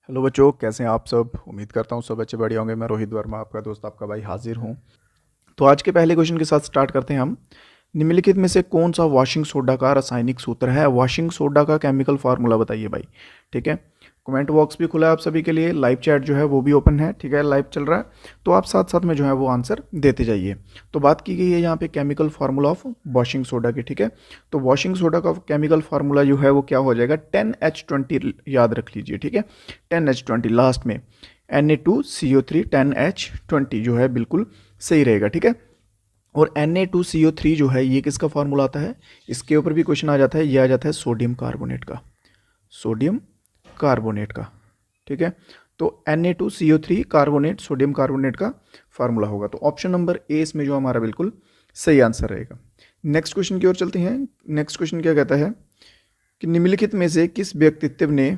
Hello बच्चों, कैसे हैं आप सब। उम्मीद करता हूँ सब बच्चे बढ़िया होंगे। मैं रोहित वर्मा, आपका दोस्त, आपका भाई, हाजिर हूँ। तो आज के पहले क्वेश्चन के साथ स्टार्ट करते हैं हम। निम्नलिखित में से कौन सा वॉशिंग सोडा का रासायनिक सूत्र है। वॉशिंग सोडा का केमिकल फार्मूला बताइए भाई। ठीक है, कमेंट बॉक्स भी खुला है आप सभी के लिए, लाइव चैट जो है वो भी ओपन है। ठीक है, लाइव चल रहा है, तो आप साथ साथ में जो है वो आंसर देते जाइए। तो बात की गई है यहाँ पे chemical formula of washing soda की। ठीक है, तो वॉशिंग सोडा का केमिकल फार्मूला जो है वो क्या हो जाएगा, 10H20 याद रख लीजिए। ठीक है, 10H20 लास्ट में Na2CO3 10H20 जो है बिल्कुल सही रहेगा। ठीक है, और Na2CO3 जो है ये किसका फार्मूला आता है, इसके ऊपर भी क्वेश्चन आ जाता है। ये आ जाता है सोडियम कार्बोनेट का, सोडियम कार्बोनेट का। ठीक है, तो Na2CO3 कार्बोनेट, सोडियम कार्बोनेट का फार्मूला होगा। तो ऑप्शन नंबर ए इसमें जो हमारा बिल्कुल सही आंसर रहेगा। नेक्स्ट क्वेश्चन की ओर चलते हैं। नेक्स्ट क्वेश्चन क्या कहता है कि निम्नलिखित में से किस व्यक्तित्व ने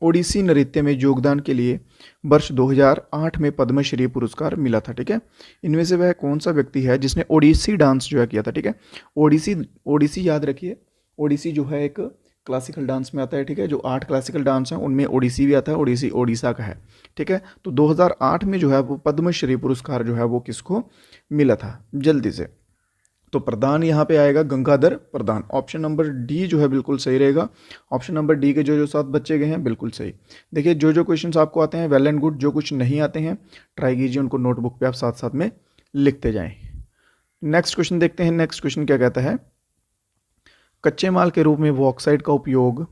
ओडिसी नृत्य में योगदान के लिए वर्ष 2008 में पद्मश्री पुरस्कार मिला था। ठीक है, इनमें से वह कौन सा व्यक्ति है जिसने ओडिसी डांस जो है किया था। ठीक है, ओडिसी, ओडिसी याद रखिए। ओडिसी जो है एक क्लासिकल डांस में आता है। ठीक है, जो 8 क्लासिकल डांस हैं उनमें ओडिसी भी आता है। ओडिसी ओडिशा का है। ठीक है, तो 2008 में जो है वो पद्मश्री पुरस्कार जो है वो किसको मिला था, जल्दी से। तो प्रधान यहाँ पे आएगा गंगाधर प्रधान। ऑप्शन नंबर डी जो है बिल्कुल सही रहेगा। ऑप्शन नंबर डी के जो जो 7 बच्चे गए हैं बिल्कुल सही। देखिए, जो जो क्वेश्चंस आपको आते हैं वेल एंड गुड, जो कुछ नहीं आते हैं ट्राई कीजिए उनको नोटबुक पे आप साथ साथ में लिखते जाएं। नेक्स्ट क्वेश्चन देखते हैं। नेक्स्ट क्वेश्चन क्या कहता है, कच्चे माल के रूप में बॉक्साइट का उपयोग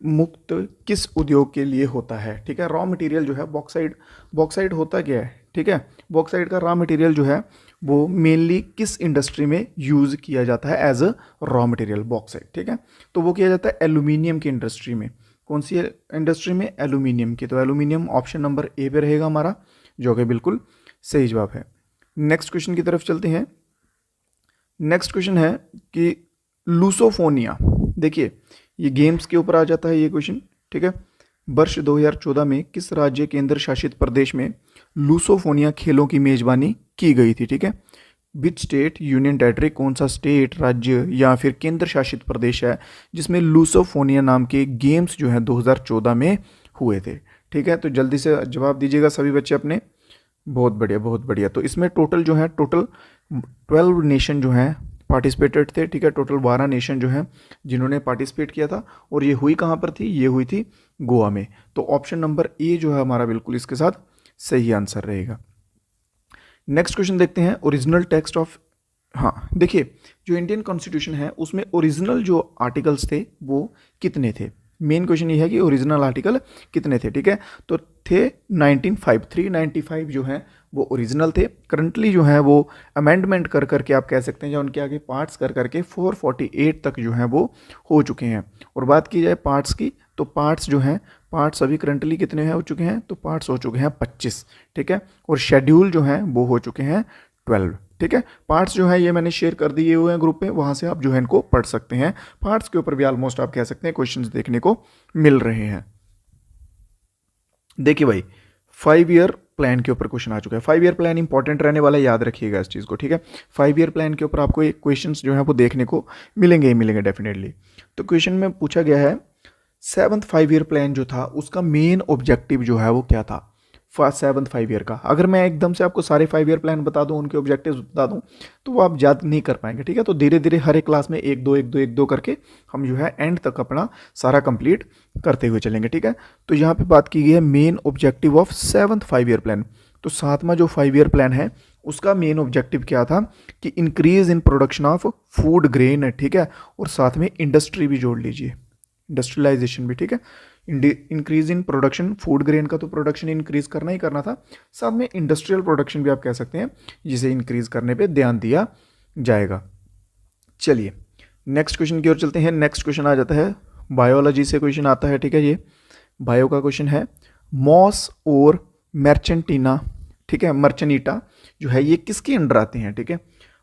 मुक्त किस उद्योग के लिए होता है। ठीक है, रॉ मटेरियल जो है बॉक्साइट, बॉक्साइट होता क्या है। ठीक है, बॉक्साइट का रॉ मटेरियल जो है वो मेनली किस इंडस्ट्री में यूज़ किया जाता है as a raw material bauxite. ठीक है, तो वो किया जाता है एल्यूमिनियम की इंडस्ट्री में। कौन सी इंडस्ट्री में, एल्यूमिनियम की। तो एल्यूमिनियम ऑप्शन नंबर ए पे रहेगा हमारा, जो कि बिल्कुल सही जवाब है। नेक्स्ट क्वेश्चन की तरफ चलते हैं। नेक्स्ट क्वेश्चन है कि लूसोफोनिया, देखिए ये गेम्स के ऊपर आ जाता है ये क्वेश्चन। ठीक है, वर्ष 2014 में किस राज्य केंद्र शासित प्रदेश में लूसोफोनिया खेलों की मेजबानी की गई थी। ठीक है, विच स्टेट, यूनियन टेरिटरी, कौन सा स्टेट, राज्य या फिर केंद्र शासित प्रदेश है जिसमें लूसोफोनिया नाम के गेम्स जो है 2014 में हुए थे। ठीक है, तो जल्दी से जवाब दीजिएगा सभी बच्चे अपने। बहुत बढ़िया, बहुत बढ़िया। तो इसमें टोटल जो है, टोटल 12 नेशन जो हैं पार्टिसिपेटेड थे। ठीक है, टोटल 12 नेशन जो हैं जिन्होंने पार्टिसिपेट किया था, और ये हुई कहाँ पर थी, ये हुई थी गोवा में। तो ऑप्शन नंबर ए जो है हमारा बिल्कुल इसके साथ सही आंसर रहेगा। नेक्स्ट क्वेश्चन देखते हैं, ओरिजिनल टेक्स्ट ऑफ, हाँ देखिए, जो इंडियन कॉन्स्टिट्यूशन है उसमें ओरिजिनल जो आर्टिकल्स थे वो कितने थे। मेन क्वेश्चन ये है कि ओरिजिनल आर्टिकल कितने थे। ठीक है, तो थे 95, 395 जो है वो ओरिजिनल थे। करंटली जो है वो अमेंडमेंट कर करके आप कह सकते हैं, या उनके आगे पार्ट्स कर करके 448 तक जो है वो हो चुके हैं। और बात की जाए पार्ट्स की, तो पार्ट्स जो हैं, पार्ट्स अभी करंटली कितने हैं हो चुके हैं, तो पार्ट्स हो चुके हैं 25। ठीक है, और शेड्यूल जो हैं वो हो चुके हैं 12। ठीक है, पार्ट्स जो है ये मैंने शेयर कर दिए हुए हैं ग्रुप पे, वहाँ से आप जो है इनको पढ़ सकते हैं। पार्ट्स के ऊपर भी ऑलमोस्ट आप कह सकते हैं क्वेश्चंस देखने को मिल रहे हैं। देखिए भाई, 5 ईयर प्लान के ऊपर क्वेश्चन आ चुका है। 5 ईयर प्लान इंपॉर्टेंट रहने वाला है, याद रखिएगा इस चीज़ को। ठीक है, 5 ईयर प्लान के ऊपर आपको एक क्वेश्चंस जो है वो देखने को मिलेंगे ही मिलेंगे डेफिनेटली। तो क्वेश्चन में पूछा गया है, 7th 5 ईयर प्लान जो था उसका मेन ऑब्जेक्टिव जो है वो क्या था, 7th 5 ईयर का। अगर मैं एकदम से आपको सारे 5 ईयर प्लान बता दूं, उनके ऑब्जेक्टिव्स बता दूं, तो वो आप याद नहीं कर पाएंगे। ठीक है, तो धीरे धीरे हर एक क्लास में एक दो एक दो एक दो करके हम जो है एंड तक अपना सारा कंप्लीट करते हुए चलेंगे। ठीक है, तो यहाँ पे बात की गई है main objective of 7th 5 year plan. तो 7वां जो 5 ईयर प्लान है उसका मेन ऑब्जेक्टिव क्या था कि increase in production of food grain है। ठीक है, और साथ में इंडस्ट्री भी जोड़ लीजिए, इंडस्ट्रियलाइजेशन भी। ठीक है, increase in production, food grain का तो प्रोडक्शन इंक्रीज करना ही करना था, साथ में इंडस्ट्रियल प्रोडक्शन भी आप कह सकते हैं, जिसे इंक्रीज करने पे ध्यान दिया जाएगा। चलिए नेक्स्ट क्वेश्चन की ओर चलते हैं। नेक्स्ट क्वेश्चन आ जाता है बायोलॉजी से क्वेश्चन आता है। ठीक है, ये बायो का क्वेश्चन है, मॉस और मर्चेंटीना, ठीक है, मर्चेनिटा जो है ये किसके अंडर आते हैं। ठीक है,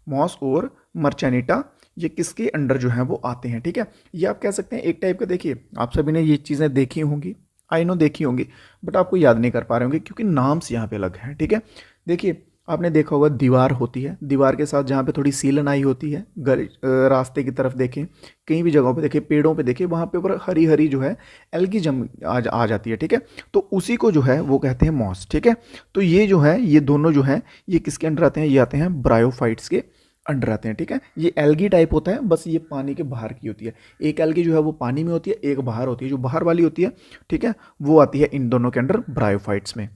मॉस और मर्चेनिटा ये किसके अंडर जो है वो आते हैं। ठीक है, ये आप कह सकते हैं एक टाइप का, देखिए आप सभी ने ये चीज़ें देखी होंगी, आई नो देखी होंगी, बट आपको याद नहीं कर पा रहे होंगे क्योंकि नाम्स यहाँ पे अलग हैं। ठीक है, देखिए आपने देखा होगा दीवार होती है, दीवार के साथ जहाँ पे थोड़ी सीलन आई होती है, रास्ते की तरफ देखें, कहीं भी जगहों पे देखें, पेड़ों पे देखें, वहाँ पे ऊपर हरी हरी जो है एल्गी जम आ जाती है, ठीक है। तो उसी को जो है वो कहते हैं मॉस, ठीक है। तो ये जो है ये दोनों जो है ये किसके अंडर आते हैं, ये आते हैं ब्रायोफाइट्स के अंडर आते हैं, ठीक है। ये एल्गी टाइप होता है, बस ये पानी के बाहर की होती है। एक एल्गी जो है वो पानी में होती है, एक बाहर होती है, जो बाहर वाली होती है, ठीक है, वो आती है इन दोनों के अंडर ब्रायोफाइट्स में।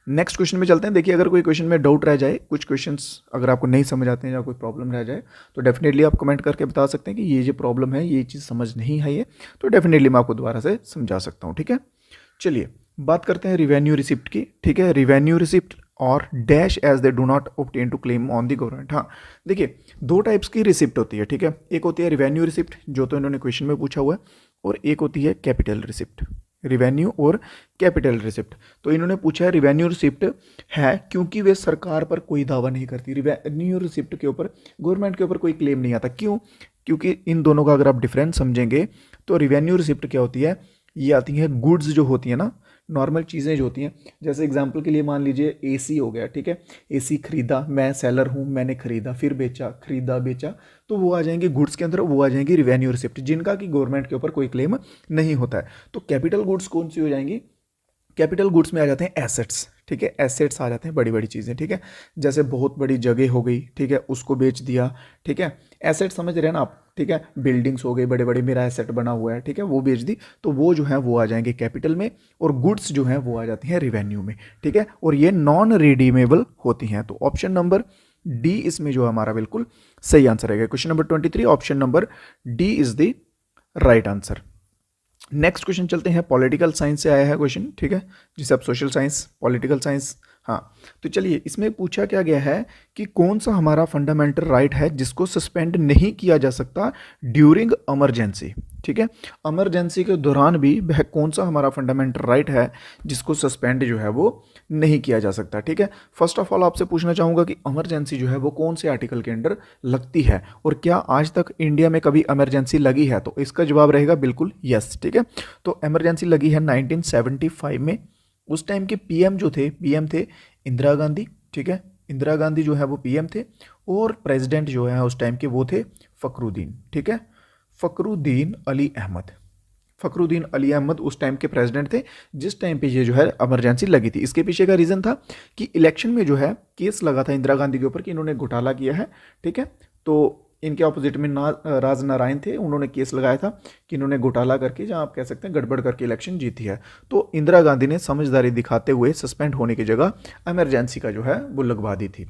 नेक्स्ट क्वेश्चन में चलते हैं। देखिए अगर कोई क्वेश्चन में डाउट रह जाए, कुछ क्वेश्चंस अगर आपको नहीं समझ आते हैं या कोई प्रॉब्लम रह जाए तो डेफिनेटली आप कमेंट करके बता सकते हैं कि ये जो प्रॉब्लम है, ये चीज़ समझ नहीं है, ये तो डेफिनेटली मैं आपको दोबारा से समझा सकता हूँ, ठीक है। चलिए बात करते हैं रिवेन्यू रिसिप्ट की, ठीक है। रिवेन्यू रिसिप्ट और dash as they do not obtain to claim on the government. हाँ देखिए दो टाइप्स की रिसिप्ट होती है, ठीक है। एक होती है रिवेन्यू रिसिप्ट, जो तो इन्होंने क्वेश्चन में पूछा हुआ है, और एक होती है कैपिटल रिसिप्ट। रिवेन्यू और कैपिटल रिसिप्ट, तो इन्होंने पूछा है रिवेन्यू रिसिप्ट है क्योंकि वे सरकार पर कोई दावा नहीं करती। रिवेन्यू रिसिप्ट के ऊपर गवर्नमेंट के ऊपर कोई क्लेम नहीं आता। क्यों? क्योंकि इन दोनों का अगर आप डिफरेंस समझेंगे तो रिवेन्यू रिसिप्ट क्या होती है, ये आती है गुड्स जो होती है ना, नॉर्मल चीज़ें जो होती हैं, जैसे एग्जांपल के लिए मान लीजिए एसी हो गया, ठीक है। एसी खरीदा, मैं सेलर हूँ, मैंने खरीदा फिर बेचा, खरीदा बेचा, तो वो आ जाएंगे गुड्स के अंदर, वो आ जाएंगी रिवेन्यू रिसिप्ट, जिनका कि गवर्नमेंट के ऊपर कोई क्लेम नहीं होता है। तो कैपिटल गुड्स कौन सी हो जाएंगी? कैपिटल गुड्स में आ जाते हैं एसेट्स, ठीक है। एसेट्स आ जाते हैं बड़ी बड़ी चीज़ें, ठीक है। जैसे बहुत बड़ी जगह हो गई, ठीक है, उसको बेच दिया, ठीक है। एसेट समझ रहे हैं ना आप, ठीक है। बिल्डिंग्स हो गई बड़े बड़े, मेरा एसेट बना हुआ है, ठीक है, वो बेच दी, तो वो जो है वो आ जाएंगे कैपिटल में, और गुड्स जो हैं वो आ जाती हैं रिवेन्यू में, ठीक है। और ये नॉन रिडीमेबल होती हैं। तो ऑप्शन नंबर डी इसमें जो हमारा बिल्कुल सही आंसर है। Question number 23 option number D is the right answer. Next question चलते हैं, पॉलिटिकल साइंस से आया है क्वेश्चन, ठीक है, जिसे आप सोशल साइंस, पॉलिटिकल साइंस, हाँ। तो चलिए इसमें पूछा क्या गया है कि कौन सा हमारा फंडामेंटल राइट है जिसको सस्पेंड नहीं किया जा सकता ड्यूरिंग इमरजेंसी, ठीक है। इमरजेंसी के दौरान भी वह कौन सा हमारा फंडामेंटल राइट है जिसको सस्पेंड जो है वो नहीं किया जा सकता, ठीक है। फर्स्ट ऑफ ऑल आपसे पूछना चाहूँगा कि इमरजेंसी जो है वो कौन से आर्टिकल के अंडर लगती है, और क्या आज तक इंडिया में कभी इमरजेंसी लगी है? तो इसका जवाब रहेगा बिल्कुल यस, ठीक है। तो इमरजेंसी लगी है 1975 में। उस टाइम के पीएम जो थे, पीएम थे इंदिरा गांधी, ठीक है। इंदिरा गांधी जो है वो पीएम थे, और प्रेसिडेंट जो है उस टाइम के वो थे फखरुद्दीन, ठीक है, फखरुद्दीन अली अहमद। फखरुद्दीन अली अहमद उस टाइम के प्रेसिडेंट थे जिस टाइम पे ये जो है इमरजेंसी लगी थी। इसके पीछे का रीज़न था कि इलेक्शन में जो है केस लगा था इंदिरा गांधी के ऊपर कि इन्होंने घोटाला किया है, ठीक है। तो इनके ऑपोजिट में राज नारायण थे, उन्होंने केस लगाया था कि इन्होंने घोटाला करके, जहाँ आप कह सकते हैं गड़बड़ करके इलेक्शन जीती है। तो इंदिरा गांधी ने समझदारी दिखाते हुए सस्पेंड होने की जगह इमरजेंसी का जो है वो लगवा दी थी।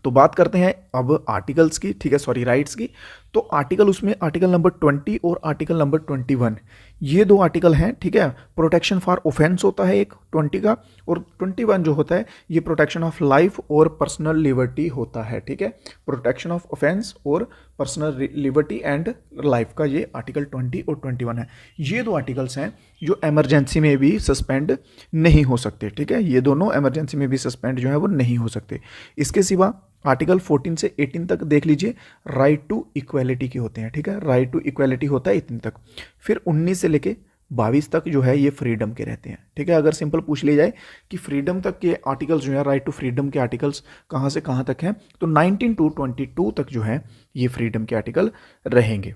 तो बात करते हैं अब आर्टिकल्स की, ठीक है, सॉरी राइट्स की। तो आर्टिकल उसमें आर्टिकल नंबर 20 और आर्टिकल नंबर 21, ये दो आर्टिकल हैं, ठीक है। प्रोटेक्शन फॉर ऑफेंस होता है एक 20 का, और 21 जो होता है ये प्रोटेक्शन ऑफ लाइफ और पर्सनल लिबर्टी होता है, ठीक है। प्रोटेक्शन ऑफ ऑफेंस और पर्सनल लिबर्टी एंड लाइफ का ये आर्टिकल 20 और 21 है। ये दो आर्टिकल्स हैं जो इमरजेंसी में भी सस्पेंड नहीं हो सकते, ठीक है। ये दोनों इमरजेंसी में भी सस्पेंड जो है वो नहीं हो सकते। इसके सिवा आर्टिकल 14 से 18 तक देख लीजिए, राइट टू इक्वेलिटी के होते हैं, ठीक है। राइट टू इक्वेलिटी होता है इतने तक। फिर 19 से लेके 22 तक जो है ये फ्रीडम के रहते हैं, ठीक है। अगर सिंपल पूछ लिया जाए कि फ्रीडम तक के आर्टिकल्स जो है, राइट टू फ्रीडम के आर्टिकल्स कहाँ से कहाँ तक हैं, तो 19 टू 22 तक जो है ये फ्रीडम के आर्टिकल रहेंगे।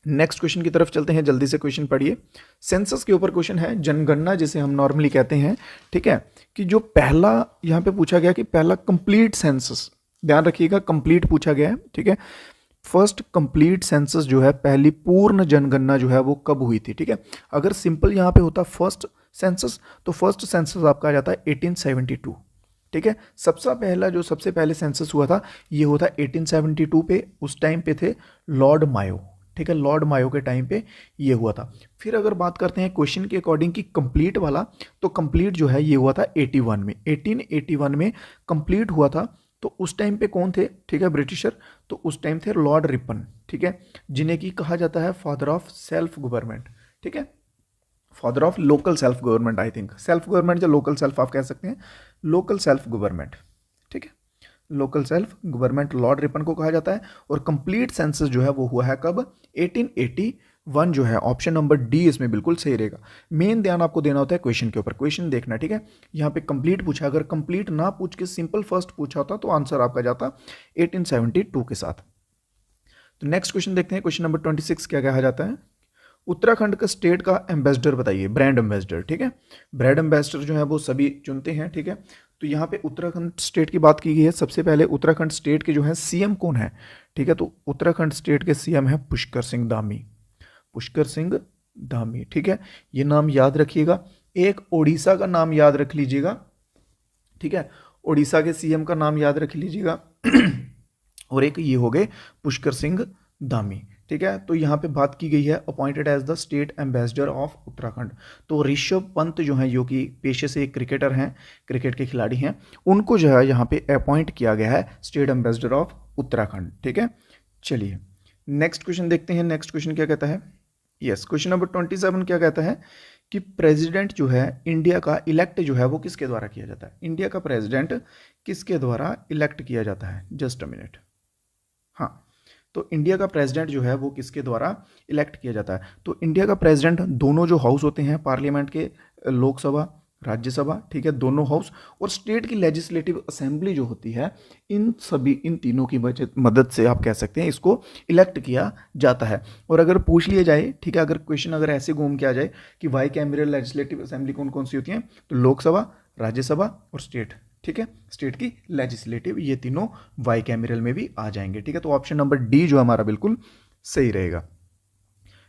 नेक्स्ट क्वेश्चन की तरफ चलते हैं, जल्दी से क्वेश्चन पढ़िए। सेंसस के ऊपर क्वेश्चन है, जनगणना जिसे हम नॉर्मली कहते हैं, ठीक है। कि जो पहला यहाँ पे पूछा गया कि पहला कंप्लीट सेंसस, ध्यान रखिएगा कंप्लीट पूछा गया है, ठीक है। फर्स्ट कंप्लीट सेंसस जो है, पहली पूर्ण जनगणना जो है वो कब हुई थी, ठीक है। अगर सिंपल यहाँ पे होता फर्स्ट सेंसस, तो फर्स्ट सेंसस आपका आ जाता है 1872, ठीक है। सबसे पहले सेंसस हुआ था ये हुआ था 1872 पे। उस टाइम पे थे लॉर्ड मायो, ठीक है। लॉर्ड मायो के टाइम पे ये हुआ था। फिर अगर बात करते हैं क्वेश्चन के अकॉर्डिंग कि कंप्लीट वाला, तो कंप्लीट जो है ये हुआ था 81 में, 1881 में कंप्लीट हुआ था। तो उस टाइम पे कौन थे, ठीक है, ब्रिटिशर। तो उस टाइम थे लॉर्ड रिपन, ठीक है, जिन्हें की कहा जाता है फादर ऑफ सेल्फ गवर्नमेंट, ठीक है, father of local self government. I think self government या लोकल सेल्फ आप कह सकते हैं, लोकल सेल्फ गवर्नमेंट, ठीक है, local self government Lord Ripon को कहा जाता है। और कंप्लीट सेंसस जो है वो हुआ है कब, 1880 1 जो है ऑप्शन नंबर डी इसमें बिल्कुल सही रहेगा। मेन ध्यान आपको देना होता है क्वेश्चन के ऊपर, क्वेश्चन देखना, ठीक है। यहाँ पे कंप्लीट पूछा, अगर कंप्लीट ना पूछ के सिंपल फर्स्ट पूछा होता तो आंसर आपका जाता 1872 के साथ। तो नेक्स्ट क्वेश्चन देखते हैं, क्वेश्चन नंबर 26 क्या कहा जाता है। उत्तराखंड का स्टेट का एम्बेसडर बताइए, ब्रांड एम्बेसडर, ठीक है। ब्रांड एम्बेसडर जो है वो सभी चुनते हैं, ठीक है। तो यहाँ पे उत्तराखंड स्टेट की बात की गई है। सबसे पहले उत्तराखंड स्टेट के जो है सीएम कौन है, ठीक है। तो उत्तराखंड स्टेट के सीएम है पुष्कर सिंह धामी, पुष्कर सिंह धामी, ठीक है। ये नाम याद रखिएगा। एक ओडिशा का नाम याद रख लीजिएगा, ठीक है। ओडिशा के सीएम का नाम याद रख लीजिएगा और एक ये हो गए पुष्कर सिंह धामी, ठीक है। तो यहाँ पे बात की गई है appointed as the state ambassador of Uttarakhand. तो ऋषभ पंत जो है, जो कि पेशे से एक क्रिकेटर हैं, क्रिकेट के खिलाड़ी हैं, उनको जो है यहाँ पे अपॉइंट किया गया है स्टेट एम्बेसडर ऑफ उत्तराखंड, ठीक है। चलिए नेक्स्ट क्वेश्चन देखते हैं। नेक्स्ट क्वेश्चन क्या कहता है, यस, क्वेश्चन नंबर 27 क्या कहता है कि प्रेसिडेंट जो है इंडिया का इलेक्ट जो है वो किसके द्वारा किया जाता है। इंडिया का प्रेसिडेंट किसके द्वारा इलेक्ट किया जाता है, जस्ट अ मिनट। हाँ, तो इंडिया का प्रेसिडेंट जो है वो किसके द्वारा इलेक्ट किया जाता है। तो इंडिया का प्रेसिडेंट दोनों जो हाउस होते हैं पार्लियामेंट के, लोकसभा, राज्यसभा, ठीक है, दोनों हाउस, और स्टेट की लेजिस्लेटिव असेंबली जो होती है, इन तीनों की मदद से आप कह सकते हैं इसको इलेक्ट किया जाता है। और अगर पूछ लिया जाए, ठीक है, अगर क्वेश्चन अगर ऐसे घूम के आ जाए कि वाई कैमरल लेजिस्लेटिव असेंबली कौन कौन सी होती हैं, तो लोकसभा, राज्यसभा और स्टेट, ठीक है, स्टेट की लेजिस्लेटिव, ये तीनों वाई कैमरल में भी आ जाएंगे, ठीक है। तो ऑप्शन नंबर डी जो हमारा बिल्कुल सही रहेगा।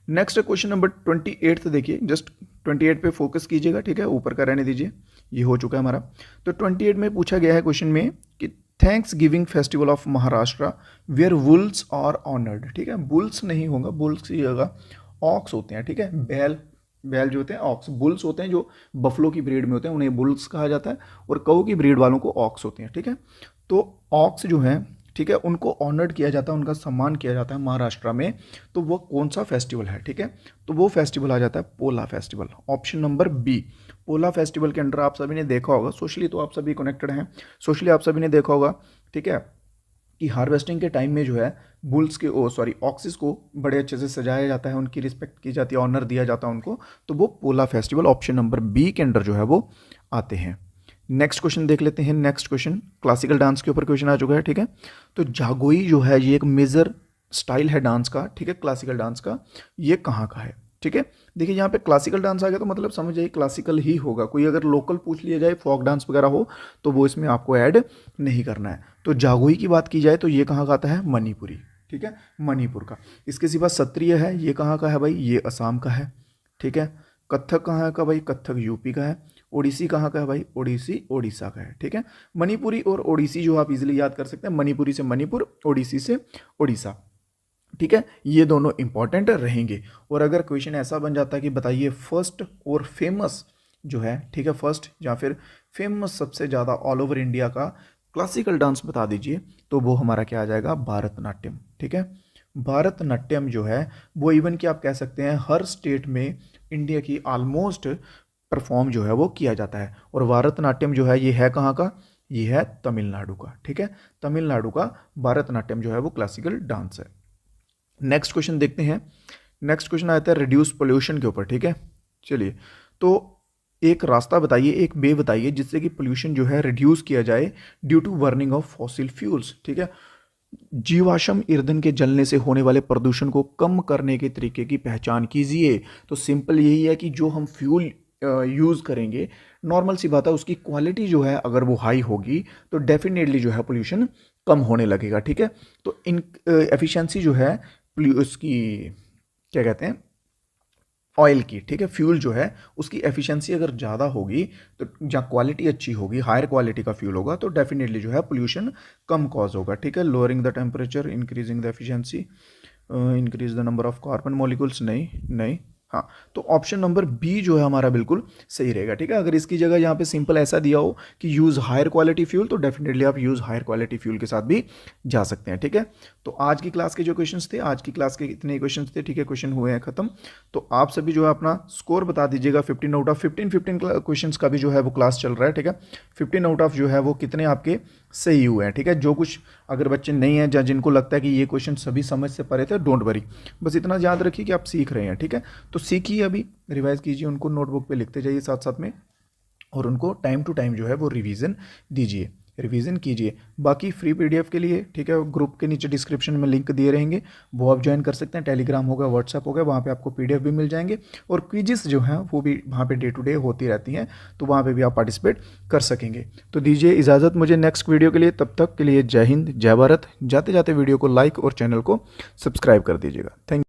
नेक्स्ट क्वेश्चन नंबर 28 देखिए, जस्ट 28 पे फोकस कीजिएगा, ठीक है, ऊपर का रहने दीजिए, ये हो चुका है हमारा। तो 28 में पूछा गया है क्वेश्चन में कि thanksgiving festival of Maharashtra where bulls are honoured, ठीक है। बुल्स नहीं होगा, बुल्स की जगह ऑक्स होते हैं, ठीक है। बैल, बैल जो होते हैं ऑक्स, बुल्स होते हैं जो बफलो की ब्रीड में होते हैं, उन्हें बुल्स कहा जाता है, और कऊ की ब्रीड वालों को ऑक्स होते हैं, ठीक है। तो ऑक्स जो है, ठीक है, उनको ऑनर्ड किया जाता है, उनका सम्मान किया जाता है महाराष्ट्र में। तो वो कौन सा फेस्टिवल है, ठीक है, तो वो फेस्टिवल आ जाता है पोला फेस्टिवल, ऑप्शन नंबर बी। पोला फेस्टिवल के अंडर आप सभी ने देखा होगा, सोशली तो आप सभी कनेक्टेड हैं, सोशली आप सभी ने देखा होगा, ठीक है, कि हार्वेस्टिंग के टाइम में जो है बुल्स के ऑक्सिस को बड़े अच्छे से सजाया जाता है, उनकी रिस्पेक्ट की जाती है, ऑनर दिया जाता है उनको। तो वो पोला फेस्टिवल ऑप्शन नंबर बी के अंडर जो है वो आते हैं। नेक्स्ट क्वेश्चन देख लेते हैं। नेक्स्ट क्वेश्चन क्लासिकल डांस के ऊपर क्वेश्चन आ चुका है, ठीक है। तो जागोई जो है ये एक मेजर स्टाइल है डांस का, ठीक है, क्लासिकल डांस का। ये कहाँ का है, ठीक है। देखिए यहाँ पे क्लासिकल डांस आ गया तो मतलब समझ जाइए क्लासिकल ही होगा। कोई अगर लोकल पूछ लिया जाए, फोक डांस वगैरह हो, तो वो इसमें आपको ऐड नहीं करना है। तो जागोई की बात की जाए तो ये कहाँ का आता है, मणिपुरी, ठीक है, मणिपुर का। इसके सिवा सत्रिय है, ये कहाँ का है भाई, ये असम का है, ठीक है। कथक कहाँ का भाई, कथक यूपी का है। ओडिसी कहाँ का है भाई, ओडिसी ओडिशा का है, ठीक है। मणिपुरी और ओडिसी जो आप इजीली याद कर सकते हैं, मणिपुरी से मणिपुर, ओडिसी से ओडिशा, ठीक है, ये दोनों इंपॉर्टेंट रहेंगे। और अगर क्वेश्चन ऐसा बन जाता है कि बताइए फर्स्ट और फेमस जो है, ठीक है, फर्स्ट या फिर फेमस सबसे ज़्यादा ऑल ओवर इंडिया का क्लासिकल डांस बता दीजिए, तो वो हमारा क्या आ जाएगा, भारतनाट्यम, ठीक है। भारतनाट्यम जो है वो इवन कि आप कह सकते हैं हर स्टेट में इंडिया की ऑलमोस्ट परफॉर्म जो है वो किया जाता है। और भारतनाट्यम जो है ये है कहाँ का, ये है तमिलनाडु का, ठीक है, तमिलनाडु का भारतनाट्यम जो है वो क्लासिकल डांस है। नेक्स्ट क्वेश्चन देखते हैं। नेक्स्ट क्वेश्चन आता है रिड्यूस पोल्यूशन के ऊपर, ठीक है। चलिए, तो एक रास्ता बताइए, एक वे बताइए जिससे कि पोल्यूशन जो है रिड्यूस किया जाए due to burning of fossil fuels, ठीक है। जीवाश्म ईंधन के जलने से होने वाले प्रदूषण को कम करने के तरीके की पहचान कीजिए। तो सिंपल यही है कि जो हम फ्यूल यूज़ करेंगे, नॉर्मल सी बात है, उसकी क्वालिटी जो है अगर वो हाई होगी तो डेफिनेटली जो है पोल्यूशन कम होने लगेगा, ठीक है। तो इन एफिशिएंसी जो है उसकी क्या कहते हैं, ऑयल की, ठीक है, फ्यूल जो है उसकी एफिशिएंसी अगर ज़्यादा होगी तो जहाँ क्वालिटी अच्छी होगी, हायर क्वालिटी का फ्यूल होगा, तो डेफिनेटली जो है पोल्यूशन कम कॉज होगा, ठीक है। Lowering the temperature, increasing the efficiency, increase the number of carbon molecules, नहीं नहीं, हाँ, तो ऑप्शन नंबर बी जो है हमारा बिल्कुल सही रहेगा। ठीक है, अगर इसकी जगह यहाँ पे सिंपल ऐसा दिया हो कि यूज़ हायर क्वालिटी फ्यूल, तो डेफिनेटली आप यूज़ हायर क्वालिटी फ्यूल के साथ भी जा सकते हैं। ठीक है, तो आज की क्लास के जो क्वेश्चंस थे, आज की क्लास के इतने क्वेश्चंस थे। ठीक है, क्वेश्चन हुए हैं खत्म। तो आप सभी जो है अपना स्कोर बता दीजिएगा। 15 आउट ऑफ 15 क्वेश्चंस का भी जो है वो क्लास चल रहा है। ठीक है, 15 आउट ऑफ जो है वो कितने आपके सही हुए हैं। ठीक है, जो कुछ अगर बच्चे नहीं हैं या जिनको लगता है कि ये क्वेश्चन सभी समझ से परे थे, डोंट वरी, बस इतना याद रखिए कि आप सीख रहे हैं। ठीक है, तो सीखिए, अभी रिवाइज कीजिए, उनको नोटबुक पे लिखते जाइए साथ साथ में, और उनको टाइम टू टाइम जो है वो रिवीजन दीजिए, रिवीजन कीजिए। बाकी फ्री पीडीएफ के लिए, ठीक है, ग्रुप के नीचे डिस्क्रिप्शन में लिंक दिए रहेंगे, वो आप ज्वाइन कर सकते हैं। टेलीग्राम होगा, व्हाट्सएप होगा, वहाँ पे आपको पीडीएफ भी मिल जाएंगे, और क्विजेस जो हैं वो भी वहाँ पे डे टू डे होती रहती हैं, तो वहाँ पे भी आप पार्टिसिपेट कर सकेंगे। तो दीजिए इजाज़त मुझे नेक्स्ट वीडियो के लिए, तब तक के लिए जय हिंद, जय भारत। जाते जाते वीडियो को लाइक और चैनल को सब्सक्राइब कर दीजिएगा। थैंक